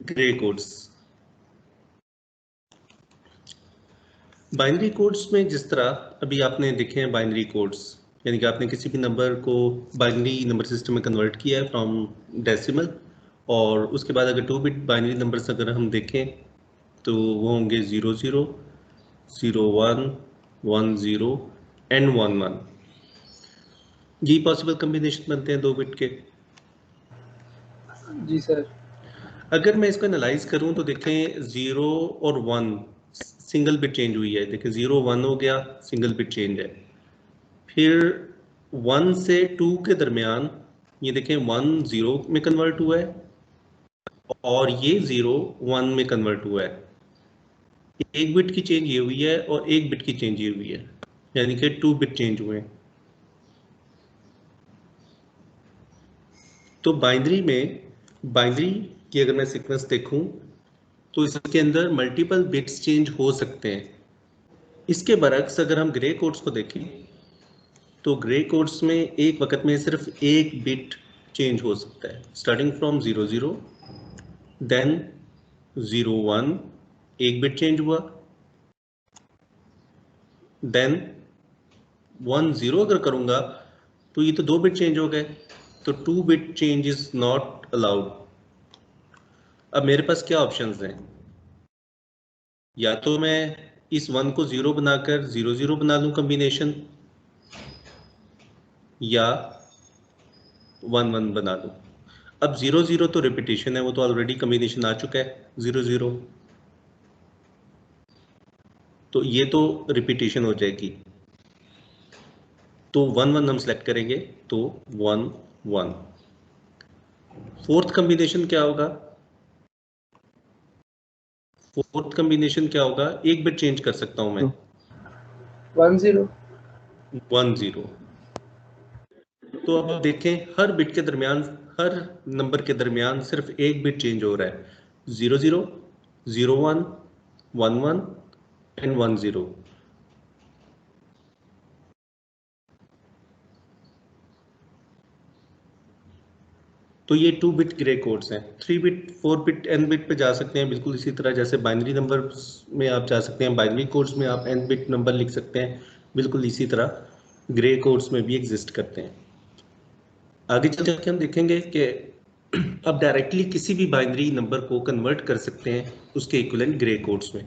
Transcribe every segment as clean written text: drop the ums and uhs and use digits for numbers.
Grey codes. Binary codes में जिस तरह अभी आपने देखे हैं बाइनरी कोड्स, यानी कि आपने किसी भी नंबर को बाइनरी नंबर सिस्टम में कन्वर्ट किया है फ्रॉम डेसिमल, और उसके बाद अगर 2 बिट बाइनरी नंबर्स अगर हम देखें तो वो होंगे 00, 01, 10 एंड 11। ये पॉसिबल कम्बिनेशन बनते हैं 2 बिट के। जी सर। अगर मैं इसको एनालाइज करूं तो देखें 0 और 1 सिंगल बिट चेंज हुई है। देखें 0 1 हो गया, सिंगल बिट चेंज है। फिर 1 से 2 के दरमियान ये देखें 1 0 में कन्वर्ट हुआ है और ये 0 1 में कन्वर्ट हुआ है। एक बिट की चेंज ये हुई है और एक बिट की चेंज ये हुई है, यानी कि 2 बिट चेंज हुए हैं। तो बाइनरी की अगर मैं सीक्वेंस देखूं तो इसके अंदर मल्टीपल बिट्स चेंज हो सकते हैं। इसके बरक्स अगर हम ग्रे कोड्स को देखें तो ग्रे कोड्स में एक वक्त में सिर्फ एक बिट चेंज हो सकता है, स्टार्टिंग फ्रॉम 00, देन 01 एक बिट चेंज हुआ, देन 10 अगर करूंगा तो ये तो 2 बिट चेंज हो गए, तो 2 bit change is not allowed. अब मेरे पास क्या ऑप्शंस हैं? या तो मैं इस 1 को 0 बनाकर 00 बना लूं कॉम्बिनेशन, या 11 बना लूं। अब 00 तो रिपीटेशन है, वो तो ऑलरेडी कॉम्बिनेशन आ चुका है 00, तो ये तो रिपीटेशन हो जाएगी। तो 11 हम सेलेक्ट करेंगे, तो 1 1। फोर्थ कॉम्बिनेशन क्या होगा? फोर्थ कॉम्बिनेशन क्या होगा? एक बिट चेंज कर सकता हूं मैं, 10 1 0। तो अब देखें हर बिट के दरमियान, हर नंबर के दरमियान सिर्फ एक बिट चेंज हो रहा है, 00, 01, 11 एंड 10। तो ये 2 बिट ग्रे कोड्स हैं। 3 बिट 4 बिट n बिट पे जा सकते हैं, बिल्कुल इसी तरह जैसे बाइनरी नंबर में आप जा सकते हैं, बाइनरी कोड्स में आप n बिट नंबर लिख सकते हैं, बिल्कुल इसी तरह ग्रे कोड्स में भी एग्जिस्ट करते हैं। आगे चल के हम देखेंगे कि अब डायरेक्टली किसी भी बाइनरी नंबर को कन्वर्ट कर सकते हैं उसके इक्विवेलेंट ग्रे कोड्स में।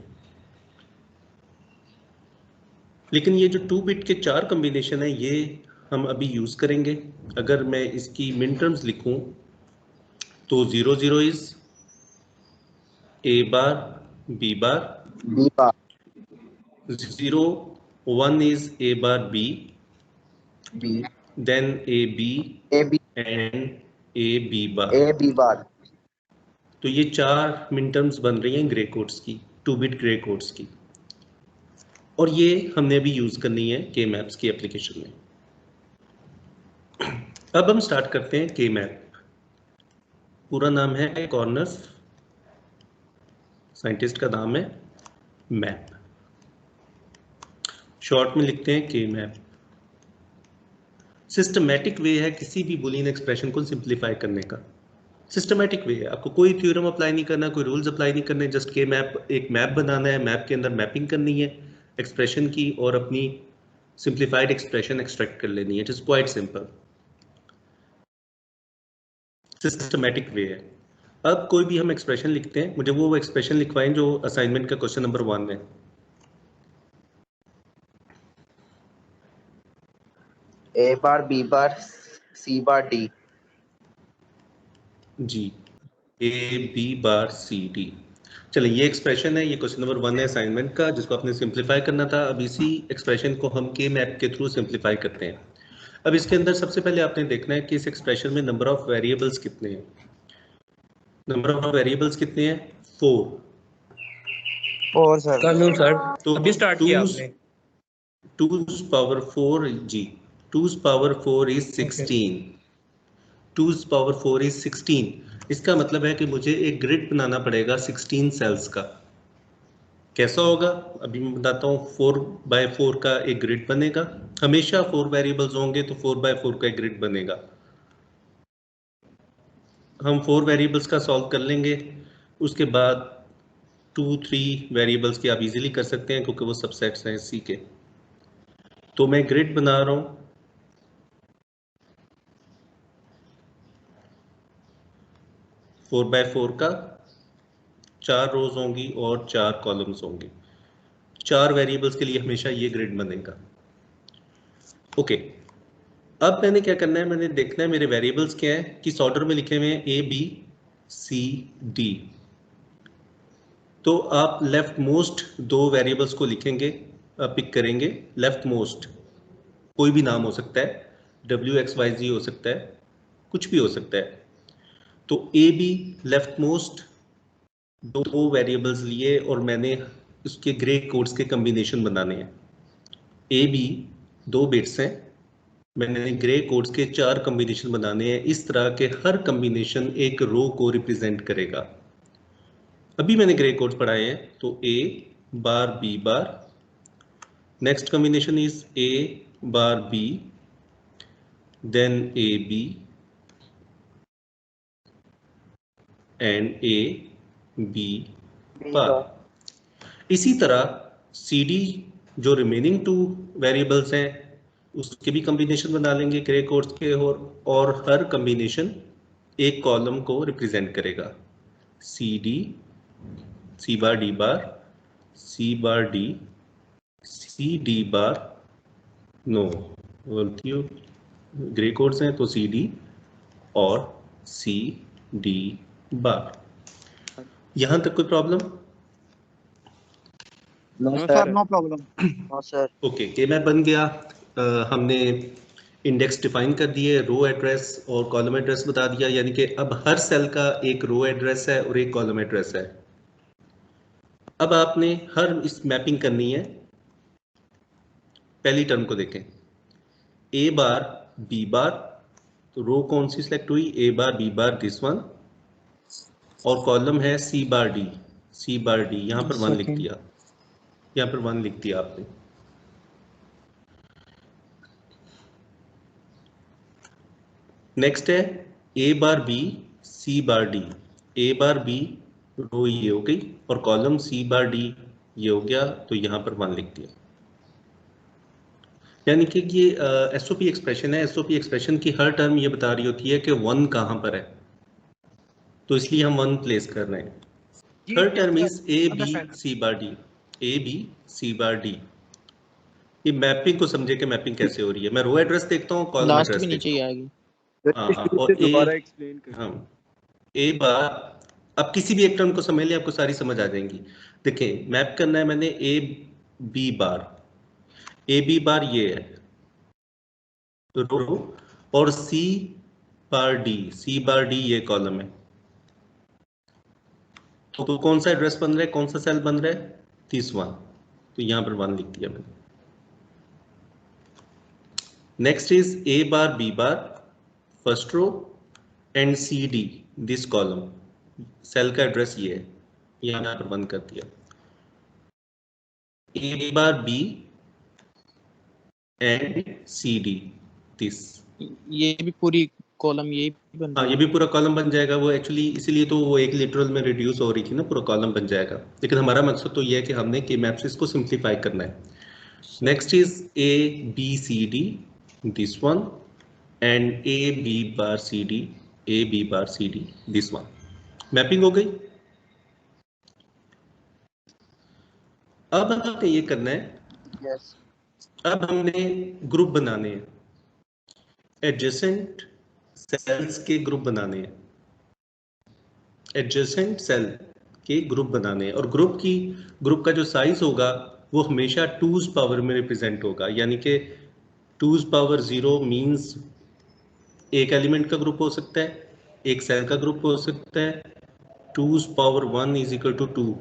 लेकिन ये जो 2 बिट के 4 कॉम्बिनेशन है ये हम अभी यूज करेंगे। अगर मैं इसकी मिन टर्म्स लिखूं तो 00 is A bar B bar, B bar 01 is a bar b, B then a b A B and a b bar। A B bar. तो ये 4 मिन टर्म्स बन रही हैं ग्रे कोड्स की, 2 बिट ग्रे कोड्स की, और ये हमने अभी यूज करनी है के मैप्स की एप्लीकेशन में। अब हम स्टार्ट करते हैं के मैप। पूरा नाम है कॉर्नर्स, साइंटिस्ट का नाम है मैप, शॉर्ट में लिखते हैं के मैप। सिस्टमैटिक वे है किसी भी बुलियन एक्सप्रेशन को सिंप्लीफाई करने का। सिस्टमैटिक वे है, आपको कोई थ्योरम अप्लाई नहीं करना, कोई रूल्स अप्लाई नहीं करने, जस्ट के मैप, एक मैप बनाना है, मैप के अंदर मैपिंग करनी है एक्सप्रेशन की और अपनी सिंप्लीफाइड एक्सप्रेशन एक्सट्रैक्ट कर लेनी है। It is quite simple, systematic way है। अब कोई भी हम एक्सप्रेशन लिखते हैं, मुझे वो एक्सप्रेशन लिखवाएं जो असाइनमेंट का क्वेश्चन नंबर 1 है। A bar B bar C bar D. जी, A B bar C D. चलिए ये एक्सप्रेशन है, ये क्वेश्चन नंबर 1 है असाइनमेंट का, जिसको आपने सिंप्लीफाई करना था। अब इसी एक्सप्रेशन को हम के मैप के थ्रू सिंप्लीफाई करते हैं। अब इसके अंदर सबसे पहले आपने देखना है कि इस एक्सप्रेशन में नंबर ऑफ वेरिएबल्स कितने हैं। नंबर ऑफ वेरिएबल्स कितने हैं? 4। Four sir. कानून सर तो अभी स्टार्ट किया आपने। 2's पावर 4 जी, 2's power 4 is 16। 2's power 4 is 16। इसका मतलब है कि मुझे एक ग्रिड बनाना पड़ेगा 16 सेल्स का। कैसा होगा अभी मैं बताता हूँ। 4x4 का एक ग्रिड बनेगा, हमेशा 4 वेरिएबल्स होंगे तो 4x4 का एक ग्रिड बनेगा। हम 4 वेरिएबल्स का सॉल्व कर लेंगे। उसके बाद 2-3 वेरिएबल्स के आप इजीली कर सकते हैं क्योंकि वो सबसेट्स हैं सी के। तो मैं ग्रिड बना रहा हूँ, 4x4 का, 4 रोज होंगी और 4 कॉलम्स होंगे। 4 वेरिएबल्स के लिए हमेशा ये ग्रिड बनेगा। ओके, अब मैंने क्या करना है, मैंने देखना है मेरे वेरिएबल्स क्या है, किस ऑर्डर में लिखे हुए हैं, ए बी सी डी। तो आप लेफ्ट मोस्ट 2 वेरिएबल्स को लिखेंगे, पिक करेंगे। लेफ्ट मोस्ट कोई भी नाम हो सकता है, WXYZ हो सकता है, कुछ भी हो सकता है। तो A be left most 2 variables लिए और मैंने उसके ग्रे कोड्स के कम्बिनेशन बनाने हैं। ए बी 2 बिट्स हैं, मैंने ग्रे कोड्स के 4 कम्बिनेशन बनाने हैं। इस तरह के हर कम्बिनेशन एक रो को रिप्रेजेंट करेगा। अभी मैंने ग्रे कोड्स पढ़ाए हैं, तो A bar B bar, next combination is A bar B, then A B and A B bar. इसी तरह सी डी जो रिमेनिंग 2 वेरिएबल्स हैं उसके भी कम्बिनेशन बना लेंगे ग्रे कोड्स के, और हर कम्बिनेशन एक कॉलम को रिप्रेजेंट करेगा। C D, C bar D bar, C bar D, C D bar, no गलती हो, ग्रे कोड्स हैं तो सी डी और सी डी बार। यहां तक कोई problem? No sir sir, no problem. No sir. Okay, K map बन गया। हमने इंडेक्स डिफाइन कर दिए, रो एड्रेस और कॉलम एड्रेस बता दिया, यानी कि अब हर सेल का एक रो एड्रेस है और एक कॉलम एड्रेस है। अब आपने हर इस मैपिंग करनी है। पहली टर्म को देखें, ए बार बी बार, तो रो कौन सी सिलेक्ट हुई, ए bar B bar, this one, और कॉलम है सी bar D, C bar D, यहां पर 1 लिख दिया, यहां पर 1 लिख दिया आपने। नेक्स्ट है A bar B C bar D, A bar B रो ये हो गई और कॉलम सी बार डी ये हो गया, तो यहां पर 1 लिख दिया। यानी कि ये एसओपी एक्सप्रेशन है। एसओपी एक्सप्रेशन की हर टर्म ये बता रही होती है कि 1 कहां पर है, तो इसलिए हम 1 प्लेस कर रहे हैं। Third term is A B C bar D, A B C bar D. ये मैपिंग को समझे कि मैपिंग कैसे हो रही है। मैं रो एड्रेस देखता हूँ, कॉलम एड्रेस देखता हूँ। आएगी। हाँ, और दोबारा एक्सप्लेन कर, हाँ, ए बार, अब किसी भी एक टर्म को समझ लिया आपको सारी समझ आ जाएंगी। देखिए मैप करना है मैंने ए बी बार, ए बी बार ये है रो, और सी बार डी ये कॉलम है। तो कौन सा एड्रेस बन रहा है, कौन सा सेल बन रहा है, 31, तो यहां पर 1 लिख दिया मैंने। Next is A bar B bar first row and C D this column, cell का एड्रेस ये है, यहां पर 1 कर दिया। A bar B and C D this, ये भी पूरी कॉलम यही बन हाँ, रही ये भी पूरा कॉलम बन जाएगा। वो एक्चुअली इसीलिए तो वो एक लिटरल में रिड्यूस हो रही थी ना, पूरा कॉलम बन जाएगा। लेकिन हमारा मकसद तो ये है कि हमने के मैप से इसको सिंप्लीफाई करना है। Next is A B C D this one and A B bar C D, A B bar C D this one. Mapping हो गई। अब हमने ये करना है, यस। अब हमने ग्रुप बनाने हैं, एडजेसेंट सेल्स के ग्रुप बनाने हैं, एडजेसेंट सेल के ग्रुप बनाने हैं। और ग्रुप का जो साइज होगा वो हमेशा 2's पावर में रिप्रेजेंट होगा, यानी कि 2's पावर 0 मींस एक एलिमेंट का ग्रुप हो सकता है, एक सेल का ग्रुप हो सकता है। 2's power 1 is equal to 2,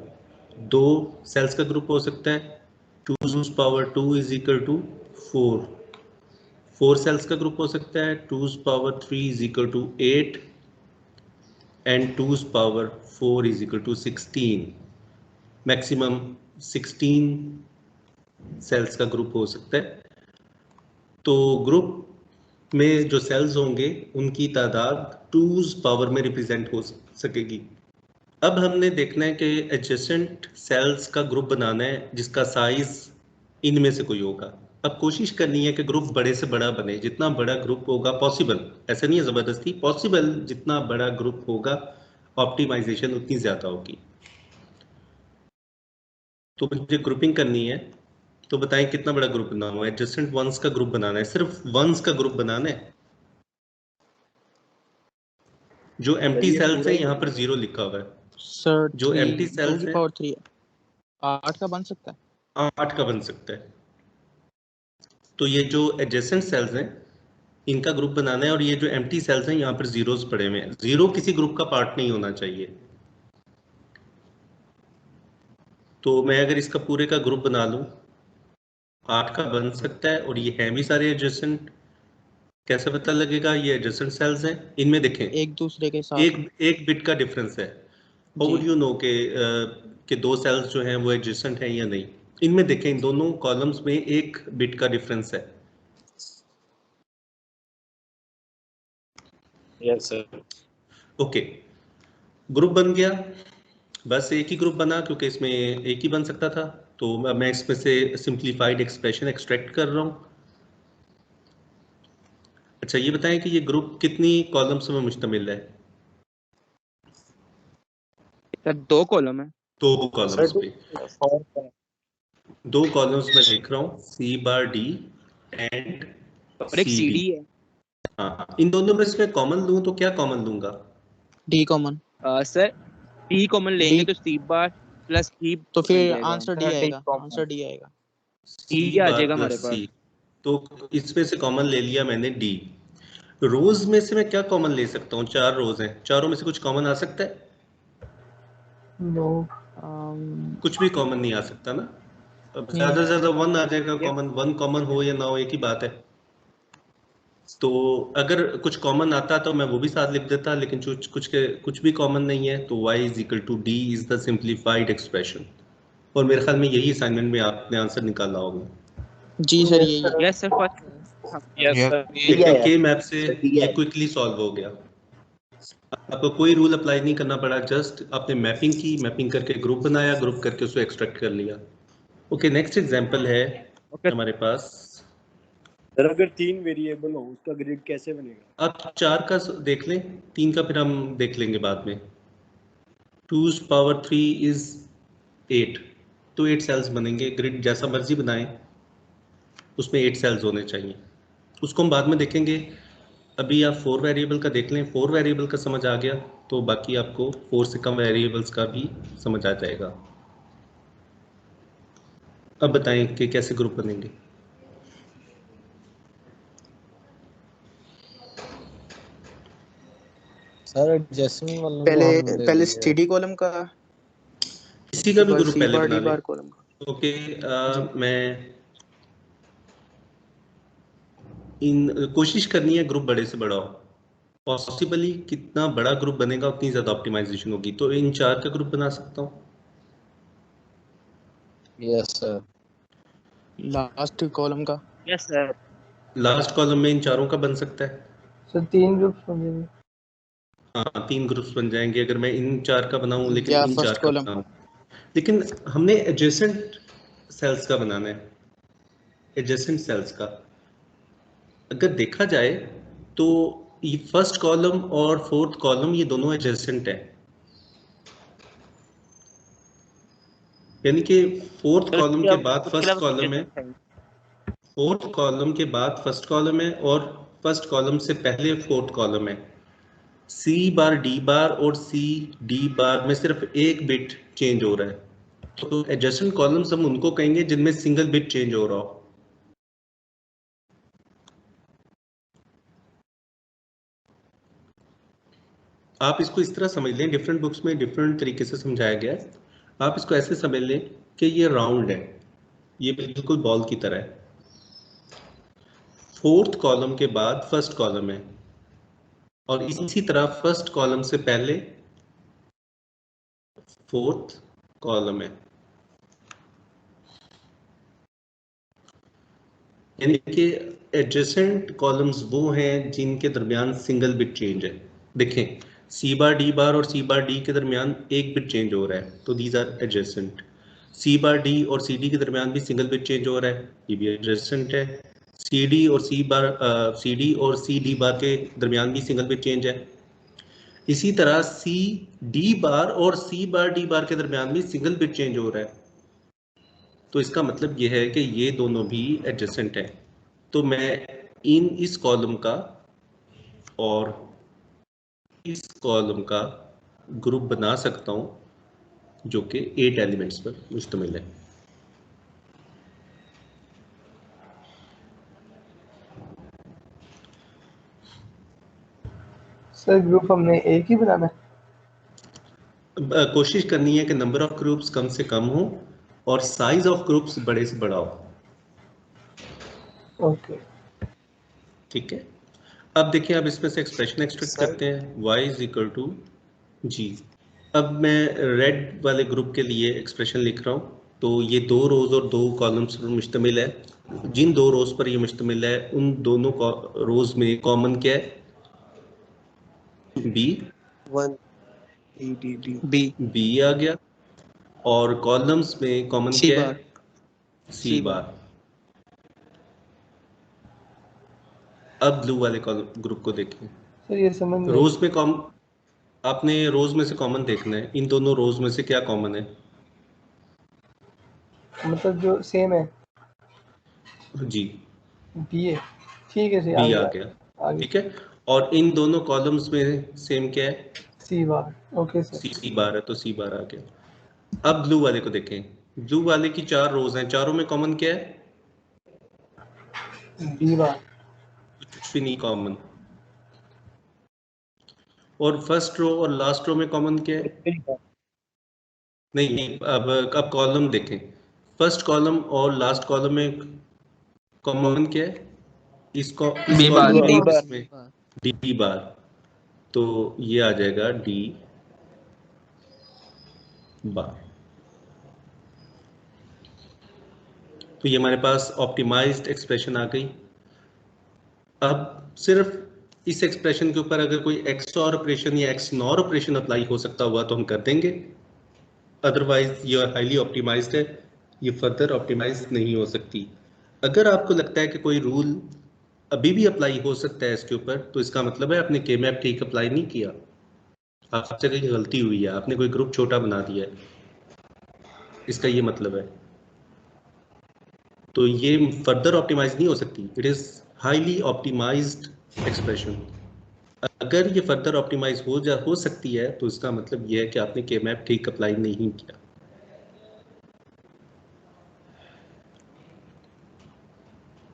2 cells का ग्रुप हो सकता है। 2's power 2 is equal to 4, 4 cells का ग्रुप हो सकता है। 2's power 3 is equal to 8 and 2's power 4 is equal to 16। Maximum 16 cells का ग्रुप हो सकता है। तो ग्रुप में जो सेल्स होंगे उनकी तादाद 2's पावर में रिप्रेजेंट हो सकेगी। अब हमने देखना है कि एडजेसेंट सेल्स का ग्रुप बनाना है जिसका साइज इनमें से कोई होगा। अब कोशिश करनी है कि ग्रुप बड़े से बड़ा बने, जितना बड़ा ग्रुप होगा पॉसिबल, ऐसा नहीं है जबरदस्ती, पॉसिबल जितना बड़ा ग्रुप होगा ऑप्टिमाइजेशन उतनी ज्यादा होगी। तो मुझे ग्रुपिंग करनी है, तो बताएं कितना बड़ा ग्रुप बनाना है। एडजेसेंट वंस का ग्रुप बनाना है, सिर्फ वंस का ग्रुप बनाना है। जो एम्प्टी ये सेल्स पूरा हैं ही यहाँ पर 0 लिखा हुआ है। सर जो 3 एम्प्टी 2 सेल्स की हैं पावर 3 8 का बन सकता है। 8 का बन सकता है। तो ये जो एडजेसेंट सेल्स हैं इनका ग्रुप बनाना है, और ये जो एम्प्टी सेल्स हैं यहाँ पर जीरोस पड़े हुए हैं। जीरो किसी ग्रुप का पार्ट नहीं होना चाहिए। तो मैं अगर इसका पूरे का ग्रुप बना लूं 8 का बन सकता है, और ये हैं भी सारे एडजेसेंट। कैसे पता लगेगा ये एडजेसेंट सेल्स हैं? इनमें देखें एक दूसरे के साथ एक एक बिट का डिफरेंस है। हाउ जी। वुड यू नो कि दो सेल्स जो हैं वो एडजेसेंट हैं या नहीं? इनमें देखें, इन दोनों कॉलम्स में एक बिट का डिफरेंस है। Yes sir. ओके, ग्रुप बन गया। बस एक ही ग्रुप बना क्योंकि इसमें एक ही बन सकता था। तो अब मैं इसमें से सिंप्लीफाइड एक्सप्रेशन एक्सट्रैक्ट कर रहा हूँ। अच्छा, ये बताएं कि ये ग्रुप कितनी कॉलम्स में मुश्तमिल है? सर 2 कॉलम है। दो कॉलम्स सर पे। 4 दो कॉलम्स में लिख रहा हूँ सी बार डी एंड और एक सी डी। सीडी है। हाँ, इन दोनों में से मैं कॉमन लूँ तो क्या कॉमन लूंगा? D common. Sir T common लेंगे डी तो सी बार प्लस ही तो बन फिर जाएगा। आंसर डी आएगा, आंसर डी आएगा। टी सी आ बार जाएगा हमारे प्लस पास। सी। तो इसमें से कॉमन ले लिया मैंने डी। रोज में से मैं क्या कॉमन ले सकता हूँ? 4 रोज हैं, चारों में से कुछ कॉमन आ सकता है? नो। कुछ भी कॉमन नहीं आ सकता ना। अब नहीं। ज्यादा से ज्यादा 1 आ जाएगा ये कॉमन। 1 कॉमन हो या ना हो एक ही बात है। तो अगर कुछ कॉमन आता तो मैं वो भी साथ लिख देता, लेकिन कुछ भी कॉमन नहीं है, तो y is equal to D is the simplified expression. और मेरे ख्याल में यही असाइनमेंट में आपने आंसर निकाला होगा। जी सर यही है। Yes sir first. हाँ यस Yes. सर। दिया देखें है के मैप से सर, दिया ये है। क्विकली सॉल्व हो गया। आपको कोई रूल अप्लाई नहीं करना पड़ा, जस्ट आपने मैपिंग की, मैपिंग करके ग्रुप बनाया, ग्रुप करके उसको एक्सट्रैक्ट कर लिया। ओके, नेक्स्ट एग्जांपल है ओके हमारे पास। सर अगर 3 वेरिएबल हो उसका ग्रिड कैसे बनेगा? आप 4 का देख लें, 3 का फिर हम देख लेंगे बाद में। 2 पावर 3 इज 8, तो 8 सेल्स बनेंगे। ग्रिड जैसा मर्जी बनाएं, उसमें 8 सेल्स होने चाहिए। उसको हम बाद में देखेंगे। अभी आप 4 वेरिएबल का देख लें। 4 वेरिएबल का समझ आ गया तो बाकी आपको 4 से कम वेरिएबल्स का भी समझ आ जाएगा। अब बताएं कि कैसे ग्रुप बनेंगे। सर एडजस्टमेंट वालों को पहले हम ले पहले लेंगे। सीडी कॉलम का, किसी का भी ऊपर ग्रुप सी पहले बार बना डी लें। बार कॉलम का। ओके, जी। मैं इन कोशिश करनी है ग्रुप बड़े से बड़ा हो। पॉसिबली कितना बड़ा ग्रुप बनेगा उतनी ज्यादा ऑप्टिमाइजेशन होगी। तो इन 4 का ग्रुप बना सकता हूँ। Yes sir. लास्ट कॉलम का। Yes sir. लास्ट कॉलम में इन चारों का बन सकता है। सर 3 ग्रुप्स बन जाएंगे। हाँ, 3 ग्रुप्स बन जाएंगे अगर मैं इन 4 का बनाऊं, लेकिन या इन फर्स्ट 4 का कॉलम। बनाऊं। लेकिन हमने एडजेसेंट सेल्स का बनाना है। एडजेसेंट सेल्स का अगर देखा जाए तो ये फर्स्ट कॉलम और फोर्थ कॉलम ये दोनों एडजेसेंट है। यानी कि फोर्थ तो कॉलम उसके के अब बाद उसके फर्स्ट अलावा कॉलम है। फोर्थ कॉलम के बाद फर्स्ट कॉलम है, और फर्स्ट कॉलम से पहले फोर्थ कॉलम है। सी बार डी बार और सी डी बार में सिर्फ एक बिट चेंज हो रहा है। तो एडजेसेंट कॉलम्स हम उनको कहेंगे जिनमें सिंगल बिट चेंज हो रहा हो। आप इसको इस तरह समझ लें, डिफरेंट बुक्स में डिफरेंट तरीके से समझाया गया है। आप इसको ऐसे समझ लें कि ये राउंड है, ये बिल्कुल बॉल की तरह है। फोर्थ कॉलम के बाद फर्स्ट कॉलम है, और इसी तरह फर्स्ट कॉलम से पहले फोर्थ कॉलम है। यानी कि एडजेसेंट कॉलम्स वो हैं जिनके दरमियान सिंगल बिट चेंज है। देखें, सी बार डी बार और सी बार डी के दरमियान एक बिट चेंज हो रहा है, तो these are adjacent. C bar D और सी डी के दरमियान भी सिंगल बिट चेंज हो रहा है, ये भी एडजेसेंट है। सी डी और सी डी बार के दरमियान भी सिंगल बिट चेंज है। इसी तरह सी डी बार और सी बार डी बार के दरमियान भी सिंगल बिट चेंज हो रहा है, तो इसका मतलब यह है कि ये दोनों भी एडजेसेंट हैं। तो मैं इस कॉलम का और इस कॉलम का ग्रुप बना सकता हूं जो कि 8 एलिमेंट्स पर मुश्तमिल है। सर ग्रुप हमने एक ही बनाना है? कोशिश करनी है कि नंबर ऑफ ग्रुप्स कम से कम हो और साइज ऑफ ग्रुप्स बड़े से बड़ा हो। ओके ठीक है, अब देखिए, अब इसमें से एक्सप्रेशन एक्सट्रैक्ट करते हैं। y इज इक्वल टू जी। अब मैं रेड वाले ग्रुप के लिए एक्सप्रेशन लिख रहा हूँ। तो ये 2 रोज और 2 कॉलम्स पर मुश्तमिल है। जिन 2 रोज पर ये मुश्तमिल है उन दोनों रोज में कॉमन क्या है? बी बी आ गया। और कॉलम्स में कॉमन सी क्या बार है? सी बार। अब ब्लू वाले ग्रुप को देखें। सर ये समझ नहीं रोज में आपने रोज में से कॉमन देखना है। इन दोनों रोज में से क्या कॉमन है? मतलब जो सेम है जी, बी है। ठीक है, सही बी आ आगे गया। ठीक है, और इन दोनों कॉलम्स में सेम क्या है? सी बार। Okay sir. सी बार है, तो सी बार आ गया। अब ब्लू वाले को देखें। ब्लू वाले की 4 रोज हैं, चारों में कॉमन क्या है? B bar. कुछ भी नहीं कॉमन। और फर्स्ट रो और लास्ट रो में कॉमन क्या है? नहीं नहीं, अब कॉलम देखें। फर्स्ट कॉलम और लास्ट कॉलम में कॉमन क्या है? इसको इस बी बार। कॉलम डी में बार इसमें डी बार, तो ये आ जाएगा डी बार। तो ये हमारे पास ऑप्टिमाइज्ड एक्सप्रेशन आ गई। अब सिर्फ इस एक्सप्रेशन के ऊपर अगर कोई एक्सऑर ऑपरेशन या एक्सनॉर ऑपरेशन अप्लाई हो सकता हुआ तो हम कर देंगे, अदरवाइज ये हाईली ऑप्टिमाइज्ड है, ये फर्दर ऑप्टिमाइज नहीं हो सकती। अगर आपको लगता है कि कोई रूल अभी भी अप्लाई हो सकता है इसके ऊपर, तो इसका मतलब है आपने के मैप ठीक अप्लाई नहीं किया, आपसे कहीं गलती हुई है, आपने कोई ग्रुप छोटा बना दिया है, इसका ये मतलब है। तो ये फर्दर ऑप्टिमाइज नहीं हो सकती। It is highly optimised expression. अगर ये फर्दर ऑप्टिमाइज हो सकती है तो इसका मतलब ये है कि आपने के मैप ठीक अप्लाई नहीं किया।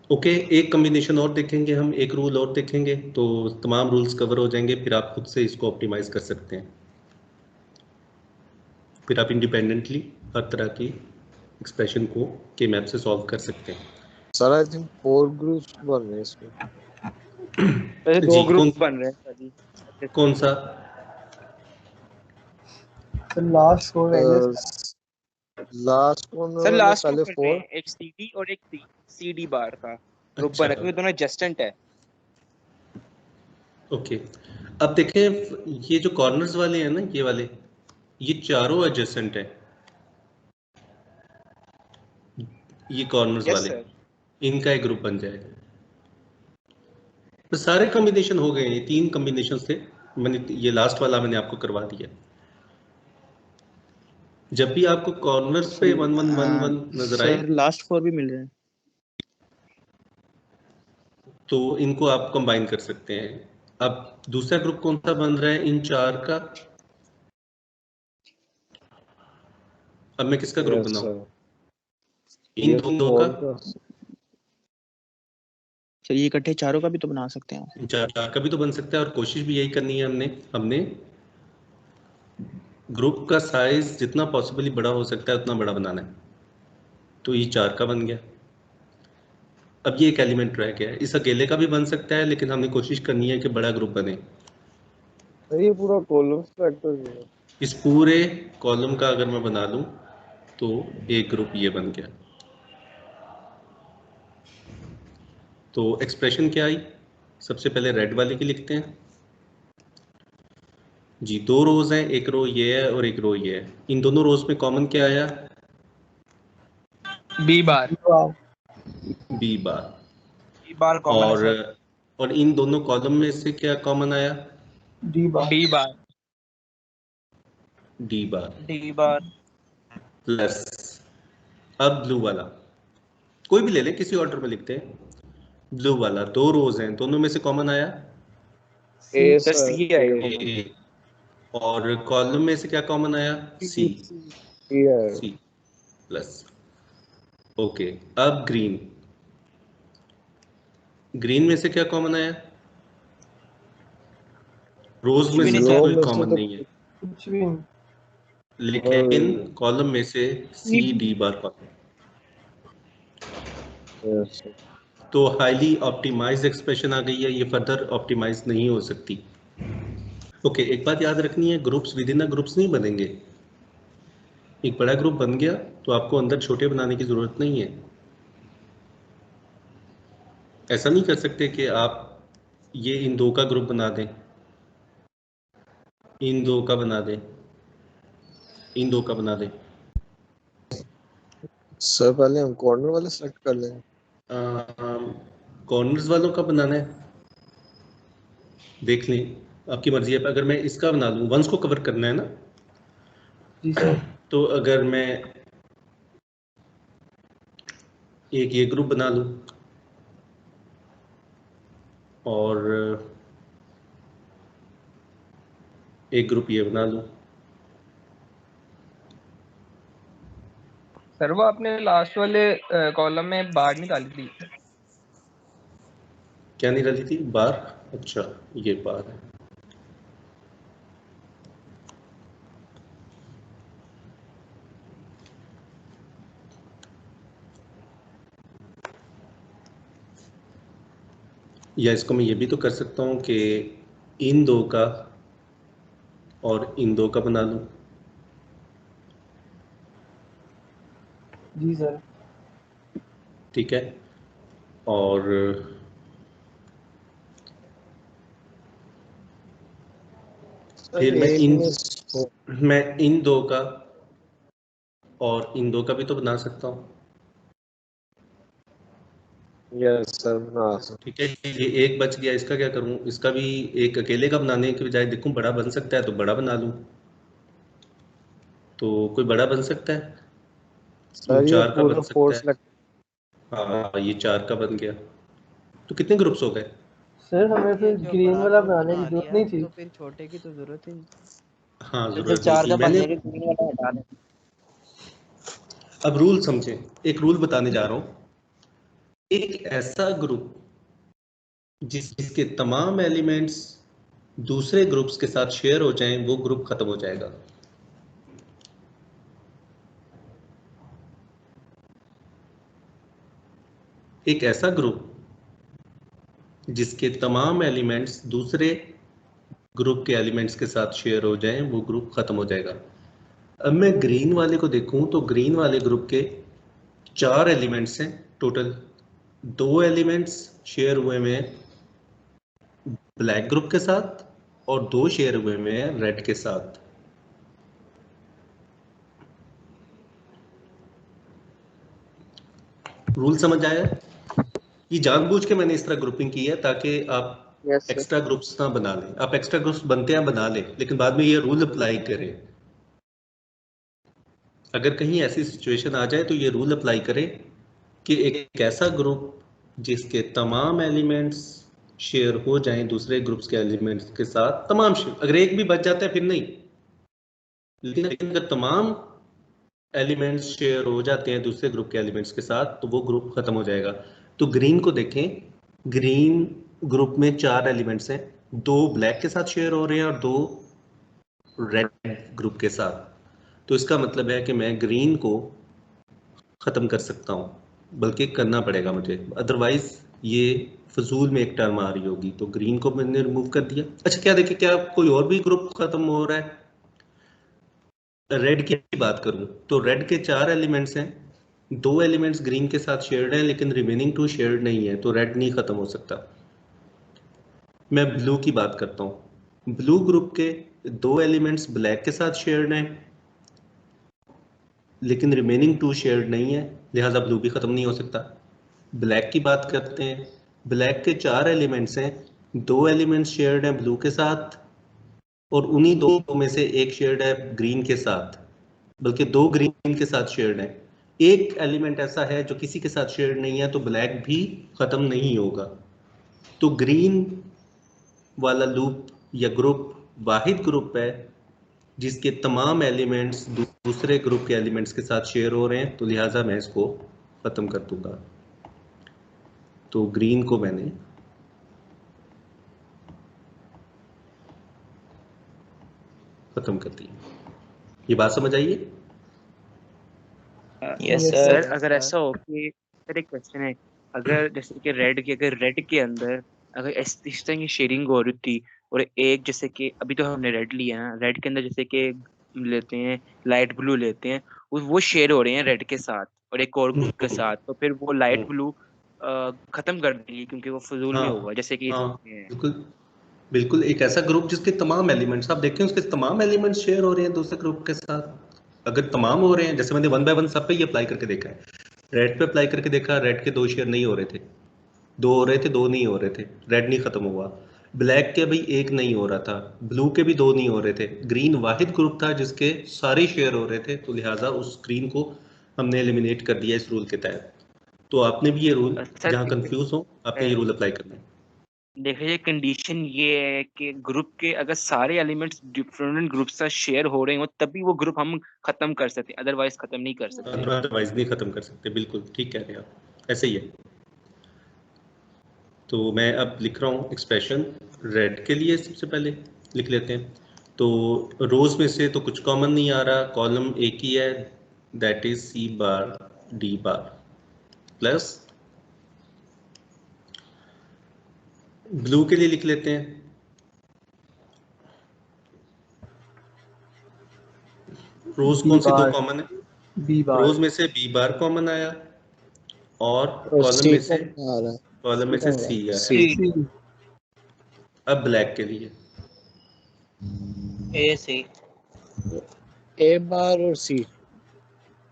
ओके, एक कॉम्बिनेशन और देखेंगे हम, एक रूल और देखेंगे तो तमाम रूल्स कवर हो जाएंगे, फिर आप खुद से इसको ऑप्टिमाइज कर सकते हैं। फिर आप इंडिपेंडेंटली हर तरह की एक्सप्रेशन को के मैप से सॉल्व कर सकते हैं। सर आई थिंक 4 ग्रुप्स बन रहे हैं इसमें। वैसे 2 जी, ग्रुप बन रहे हैं अभी। कौन सा? तो लास्ट 4 एजेस लास्ट कौन सर लास्ट पहले में 4? एक सीडी और एक सीडी बार का ग्रुप अच्छा, बना, क्योंकि दोनों एडजस्टेंट है। ओके। अब देखें, ये जो कॉर्नर्स वाले हैं ना, ये वाले, ये चारों एडजेसेंट हैं। ये कॉर्नर्स यस वाले, सर। इनका एक ग्रुप बन जाएगा। तो सारे कॉम्बिनेशन हो गए, ये 3 कॉम्बिनेशन थे, मैंने ये लास्ट वाला मैंने आपको करवा दिया। जब भी आपको कॉर्नर्स पे 1 1 1 1 नजर आए सर लास्ट 4 भी मिल रहे हैं। तो इनको आप कंबाइन कर सकते हैं। अब दूसरा ग्रुप कौन सा बन रहा है इन 4 का? अब मैं किसका ग्रुप यस बनाऊं? सर। इन ये दोनों 4 का। का। सर ये इकट्ठे चारों का भी तो बना सकते हैं। इन 4 का भी तो बन सकता है, और कोशिश भी यही करनी है हमने ग्रुप का साइज जितना पॉसिबली बड़ा हो सकता है उतना बड़ा बनाना है। तो ये 4 का बन गया। अब ये एक एलिमेंट रह गया है, इस अकेले का भी बन सकता है, लेकिन हमने कोशिश करनी है कि बड़ा ग्रुप बने। ये पूरा कॉलम वेक्टर है। इस पूरे कॉलम का अगर मैं बना लूं तो एक ग्रुप ये बन गया। तो एक्सप्रेशन क्या आई? सबसे पहले रेड वाले की लिखते हैं। जी 2 रोज हैं, एक रो ये है और एक रो ये है। इन दोनों रोज में कॉमन क्या आया? B bar. B bar. B bar. B bar common है सर। और इन दोनों कॉलम में से क्या कॉमन आया? D bar. D bar. D bar D bar. Plus, अब ब्लू वाला कोई भी ले लें, किसी ऑर्डर में लिखते हैं। ब्लू वाला 2 रोज हैं, दोनों में से कॉमन आया ए सर सर सी है कॉमन। ए, और कॉलम में से क्या कॉमन आया? सी। सी है। C plus. ओके, अब ग्रीन। ग्रीन में से क्या कॉमन आया? रोज कुछ में भी से नहीं तो सर। कोई में से कॉमन तो नहीं है, कुछ भी नहीं। लेकिन कॉलम में से C D bar column. Yes sir. तो हाईली ऑप्टिमाइज्ड एक्सप्रेशन आ गई है, ये फर्दर ऑप्टिमाइज नहीं हो सकती। ओके, एक बात याद रखनी है, groups with in a groups नहीं बनेंगे। एक बड़ा ग्रुप बन गया तो आपको अंदर छोटे बनाने की जरूरत नहीं है। ऐसा नहीं कर सकते कि आप ये इन 2 का ग्रुप बना दें, इन 2 का बना दें, इन 2 का बना दें। सर पहले हम कॉर्नर वाले सेलेक्ट कर लेंगे। कॉर्नर्स वालों का बनाना है, देख लें, आपकी मर्जी है। अगर मैं इसका बना लूँ, वंस को कवर करना है ना, जी सर। तो अगर मैं एक ये ग्रुप बना लूँ और एक ग्रुप ये बना लूँ, सर वो आपने लास्ट वाले कॉलम में बार निकाली थी। क्या नहीं डाली थी? बार। अच्छा, ये बार है। या इसको मैं ये भी तो कर सकता हूँ कि इन 2 का और इन 2 का बना लूँ। जी सर। ठीक है, और फिर मैं इन 2 का और इन 2 का भी तो बना सकता हूँ। यस सर बना सकते। ठीक है, ये एक बच गया, इसका क्या करूँ? इसका भी एक अकेले का बनाने के बजाय देखूँ बड़ा बन सकता है तो बड़ा बना लूँ। तो कोई बड़ा बन सकता है, सर ये 4 का पूरा बन फोर सकता है। सेलेक्ट। हाँ, ये 4 का बन गया। तो कितने ग्रुप्स हो गए? सर हमें फिर जो ग्रीन बड़ा वाला ग्रुप बनाने की बना जरूरत लिया नहीं थी। तो फिर छोटे की तो जरूरत ही नहीं। हाँ, फिर जरूरत 4 नहीं का थी। बन मैंने जाएगा, ग्रीन वाला हटा दें। अब रूल समझे, एक रूल बताने जा रहा हूँ। एक ऐसा ग्रुप जिसके तमाम एलिमेंट्स दूसरे ग्रुप्स के साथ शेयर हो जाएं, वो ग्रुप खत्म हो जाएगा। एक ऐसा ग्रुप जिसके तमाम एलिमेंट्स दूसरे ग्रुप के एलिमेंट्स के साथ शेयर हो जाएं, वो ग्रुप खत्म हो जाएगा। अब मैं ग्रीन वाले को देखूं तो ग्रीन वाले ग्रुप के 4 एलिमेंट्स हैं टोटल। 2 एलिमेंट्स शेयर हुए में ब्लैक ग्रुप के साथ और 2 शेयर हुए में रेड के साथ। रूल समझ आया? ये जानबूझ के मैंने इस तरह ग्रुपिंग की है ताकि आप यस सर। एक्स्ट्रा ग्रुप्स ना बना लें। आप एक्स्ट्रा ग्रुप्स बनते हैं बना लें, लेकिन बाद में ये रूल अप्लाई करें। अगर कहीं ऐसी सिचुएशन आ जाए तो ये रूल अप्लाई करें कि एक ऐसा ग्रुप जिसके तमाम एलिमेंट्स शेयर हो जाएं दूसरे ग्रुप्स के एलिमेंट्स के साथ, तमाम शेयर, अगर एक भी बच जाता है फिर नहीं, लेकिन अगर तमाम एलिमेंट्स शेयर हो जाते हैं दूसरे ग्रुप के एलिमेंट्स के साथ तो वो ग्रुप खत्म हो जाएगा। तो ग्रीन को देखें, ग्रीन ग्रुप में 4 एलिमेंट्स हैं, 2 ब्लैक के साथ शेयर हो रहे हैं और 2 रेड ग्रुप के साथ। तो इसका मतलब है कि मैं ग्रीन को खत्म कर सकता हूँ, बल्कि करना पड़ेगा मुझे, अदरवाइज ये फजूल में एक टर्म आ रही होगी। तो ग्रीन को मैंने रिमूव कर दिया। अच्छा, क्या देखिए, क्या कोई और भी ग्रुप खत्म हो रहा है? रेड की बात करूं तो रेड के 4 एलिमेंट्स हैं, 2 एलिमेंट्स ग्रीन के साथ शेयर्ड हैं लेकिन रिमेनिंग 2 शेयर्ड नहीं है, तो रेड नहीं खत्म हो सकता। मैं ब्लू की बात करता हूं। ब्लू ग्रुप के 2 एलिमेंट्स ब्लैक के साथ शेयर्ड हैं, लेकिन रिमेनिंग 2 शेयर्ड नहीं है, लिहाजा ब्लू भी खत्म नहीं हो सकता। ब्लैक की बात करते हैं, ब्लैक के 4 एलिमेंट्स हैं, 2 एलिमेंट्स शेयर्ड हैं ब्लू के साथ, और उन्हीं 2 में से एक शेयर्ड है ग्रीन के साथ, बल्कि 2 ग्रीन के साथ शेयर्ड है। एक एलिमेंट ऐसा है जो किसी के साथ शेयर्ड नहीं है, तो ब्लैक भी खत्म नहीं होगा। तो ग्रीन वाला लूप या ग्रुप वाहिद ग्रुप है जिसके तमाम एलिमेंट्स दूसरे ग्रुप के एलिमेंट्स के साथ शेयर हो रहे हैं, तो लिहाजा मैं इसको खत्म कर दूंगा। तो ग्रीन को मैंने खत्म कर दिया। ये बात समझ आइए? Yes Yes, sir. sir. अगर ऐसा हो कि सर एक क्वेश्चन है, अगर जैसे कि रेड के अंदर अगर इस तरह की शेयरिंग हो रही थी, और एक जैसे कि अभी तो हमने रेड लिया है, रेड के अंदर जैसे कि लेते हैं लाइट ब्लू लेते हैं, वो शेयर हो रहे हैं रेड के साथ और एक और ग्रुप के साथ, तो फिर वो लाइट ब्लू खत्म कर देंगे क्योंकि वो फजूल में हाँ होगा, जैसे कि हाँ, इसमें है। बिल्कुल बिल्कुल। एक ऐसा ग्रुप जिसके तमाम एलिमेंट्स आप देखें, उसके तमाम एलिमेंट्स शेयर हो रहे हैं दूसरे ग्रुप के साथ। अगर तमाम हो रहे हैं, जैसे मैंने 1 बाय 1 सब पे ये अप्लाई करके देखा है, रेड पे अप्लाई करके देखा, रेड के 2 शेयर नहीं हो रहे थे, 2 हो रहे थे, 2 नहीं हो रहे थे, रेड नहीं खत्म हुआ। ब्लैक के भी 1 नहीं हो रहा था, ब्लू के भी 2 नहीं हो रहे थे, ग्रीन वाहिद ग्रुप था जिसके सारे शेयर हो रहे थे, तो लिहाजा उस ग्रीन को हमने एलिमिनेट कर दिया इस रूल के तहत। तो आपने भी ये रूल, सर जहां कंफ्यूज हो, आपने ये रूल अप्लाई करना है। देख लीजिए, कंडीशन ये है कि ग्रुप के अगर सारे एलिमेंट्स डिफरेंट ग्रुप से शेयर हो रहे हो तभी वो ग्रुप हम खत्म कर सकते हैं, अदरवाइज खत्म नहीं कर सकते। अदरवाइज नहीं खत्म कर सकते, बिल्कुल ठीक कह रहे हैं आप, ऐसे ही है। तो मैं अब लिख रहा हूँ एक्सप्रेशन रेड के लिए, सबसे पहले लिख लेते हैं। तो रोज में से तो कुछ कॉमन नहीं आ रहा, कॉलम एक ही है, that is C bar D bar plus. Blue के लिए लिख लेते हैं, रोज कौन सी 2 कॉमन है, बी बार रोज में से बी बार कॉमन आया, और और कॉलम सी में से आ रहा है, सी आया। सी। अब ब्लैक के लिए ए सी ए बार और सी।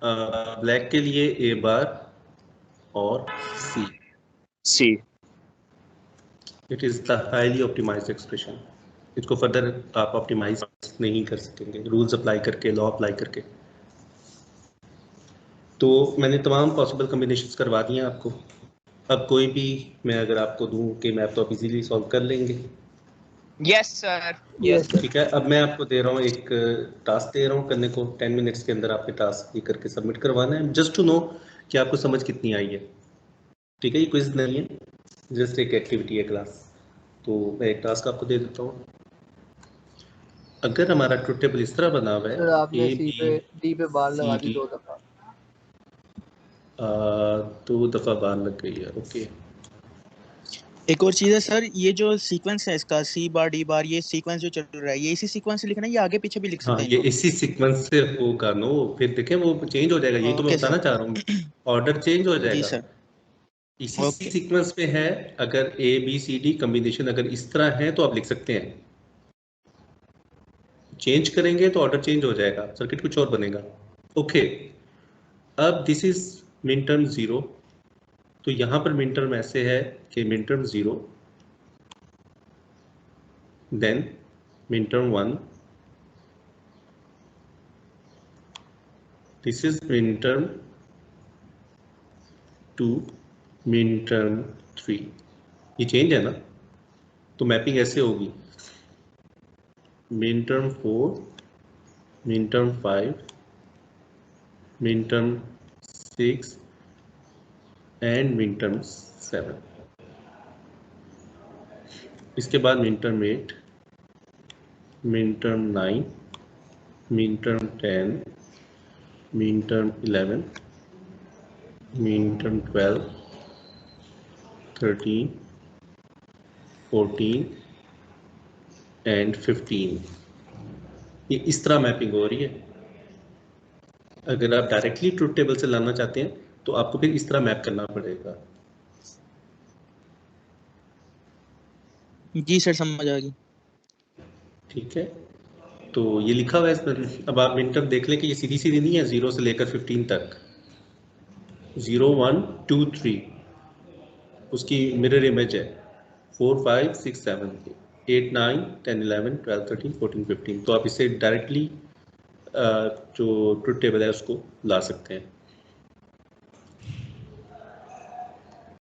ब्लैक के लिए ए बार और C. C. It is the highly optimised expression. इसको फर्दर आप ऑप्टिमाइज नहीं कर सकेंगे रूल्स अप्लाई करके, लॉ अप्लाई करके। तो मैंने तमाम पॉसिबल कॉम्बिनेशंस करवा दिए हैं आपको। अब कोई भी मैं अगर आपको दूं कि मैप, तो आप इजीली सॉल्व कर लेंगे। Yes sir. Yes sir. ठीक है, अब मैं आपको दे रहा हूँ एक टास्क दे रहा हूँ करने को, 10 मिनट्स के अंदर आपके टास्क ये करके सबमिट करवाना है, जस्ट टू नो कि आपको समझ कितनी आई है। ठीक है, ये क्विज नहीं है, जस्ट एक एक्टिविटी है क्लास। तो मैं एक टास्क आपको दे देता हूँ। अगर हमारा ट्रुथ टेबल इस तरह बना हुआ है, सर आपने ए सी बी पे डी पे बार लगा दी डी 2 दफा। 2 दफा बार लग गई है, ओके। एक और चीज है सर, ये जो सीक्वेंस है इसका सी बार डी बार, ये सीक्वेंस जो चल रहा है ये इसी सीक्वेंस से लिखना है या आगे पीछे भी लिख हाँ, सकते हैं ये इनको? इसी सीक्वेंस से होगा नो, फिर देखें वो चेंज हो जाएगा, यही तो मैं ओके बताना सर। चाह रहा हूँ, ऑर्डर चेंज हो जी जाएगा। सर। इसी ओके। सीक्वेंस में है, अगर A B C D combination अगर इस तरह है तो आप लिख सकते हैं, चेंज करेंगे तो ऑर्डर चेंज हो जाएगा, सर्किट कुछ और बनेगा। ओके, अब दिस इज मिन टर्म 0, तो यहां पर मिन टर्म ऐसे है कि minterm 0, then minterm 1, this is minterm 2, min term 3। ये चेंज है ना, तो मैपिंग ऐसे होगी, min term 4, min term 5, min term 6 and min term 7। इसके बाद min term 8, min term 9, min term 10, min term 11, min term 12, 13, 14 and 15। ये इस तरह मैपिंग हो रही है। अगर आप डायरेक्टली ट्रुथ टेबल से लाना चाहते हैं तो आपको फिर इस तरह मैप करना पड़ेगा। जी सर, समझ आ गई। ठीक है, तो ये लिखा हुआ है इसमें। अब आप मिनटर्म देख लें कि ये सीधी सीधी नहीं है 0 से लेकर 15 तक, 0 1 2 3 उसकी मिरर इमेज है 4 5 6 7 8 9 10 11 12 13 14 15। तो आप इसे डायरेक्टली जो ट्रुथ टेबल है उसको ला सकते हैं।